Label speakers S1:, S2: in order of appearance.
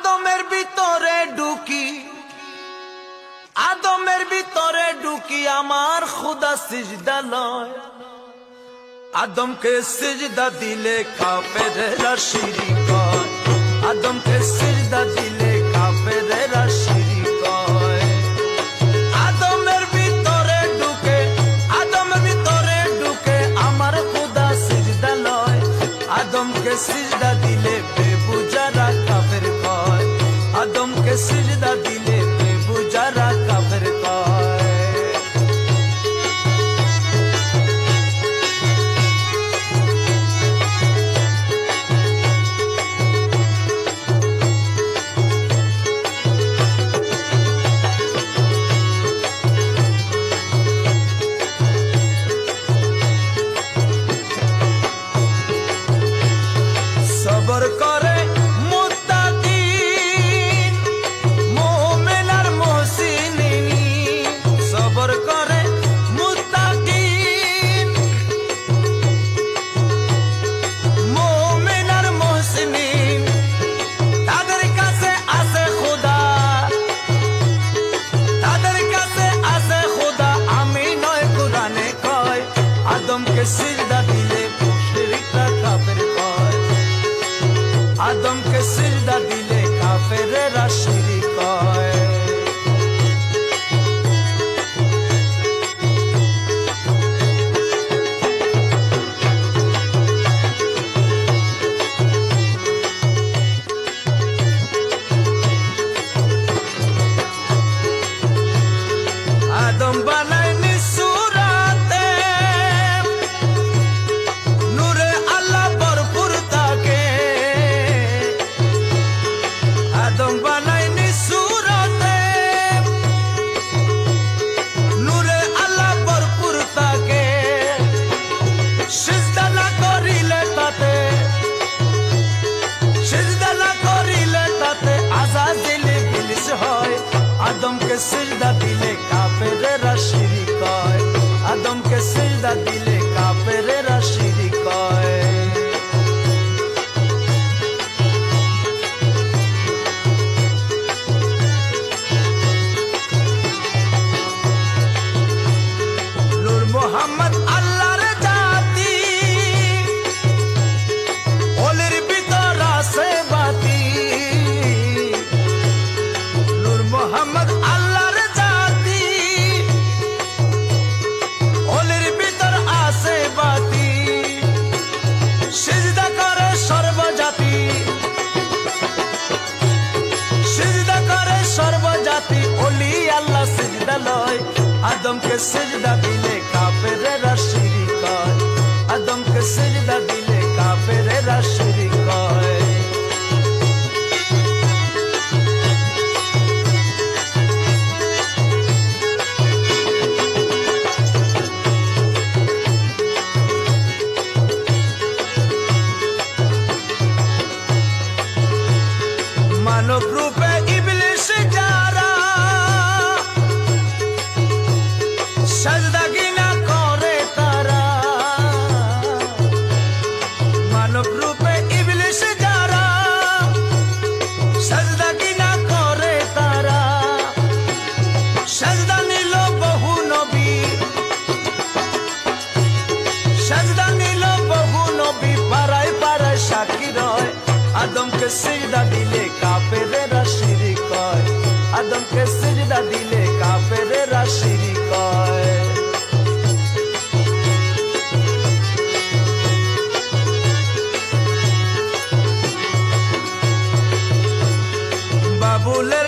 S1: আদমের ভিতরে ঢুকি আমার খুদা সিজদা লয়। আদমকে সিজদা দিলে কাফেরেরা শিরক হয়। আদমকে সিজদা দিলে কাফেরেরা শিরক হয়। আদমের ভিতরে ঢুকে আমার খুদা সিজদা লয়। আদমকে সিজদা দিলে বেবুজারা কাফের হয়। আদমকে সিজদা দিলে বেবুজারা কাফের হয়। সবর করে মুত্তাকিন মুমিন আর মুহসিনিন। সবর করে মুত্তাকিন মুমিন আর মুহসিনিন। তাদের কাছে আছে খোদা, তাদের কাছে আছে খোদা। আমি নয় কুরআনে কয় আদমকে সিজদা দিলে মুশরিকরা কাফের হয়। আদমকে সিজদা দিলে কাফেরেরা শিরক হয়। আদম বানায়নি সূরাতে নূরে আল্লাহ ভরপুর থাকে। আদম বানায়নি সূরাতে নূরে আল্লাহ ভরপুর থাকে। সিজদা না করিলে তাতে আযাজিল ইবলিস হয়। আদমকে সিজদা দিলে কাফেরেরা শিরক হয়। আদমকে সিজদা দিলে কাফেরেরা শিরক হয়। নূর মুহাম্মদ আল্লাহর জাতি, ওলির ভিতর আছে বাতি। নূর মুহাম্মদ আল্লাহর জাতি, ওলির ভিতর আছে বাতি। সিজদা করে সর্বজাতি, সিজদা করে সর্বজাতি। ওলি আল্লাহ সিজদা লয়। আদমকে সিজদা দিলে কাফেরেরা শিরক হয়। আদমকে সিজদা দিলে কাফেরেরা শিরক হয়। মানব রূপে ইবলিস যারা সাজদা গিনা করে তারা। মানব রূপে ইবলিস যারা সাজদা গিনা করে তারা। সাজদা নিল বহু নবী, সাজদা নিল বহু নবী। পাড়ায় পাড়ায় সাক্ষী রয়। আদমকে সিজদা দিলে কাফেরেরা শিরক হয়। আদমকে সিজদা দিলে কাফেরেরা শিরক হয়। বাবুলের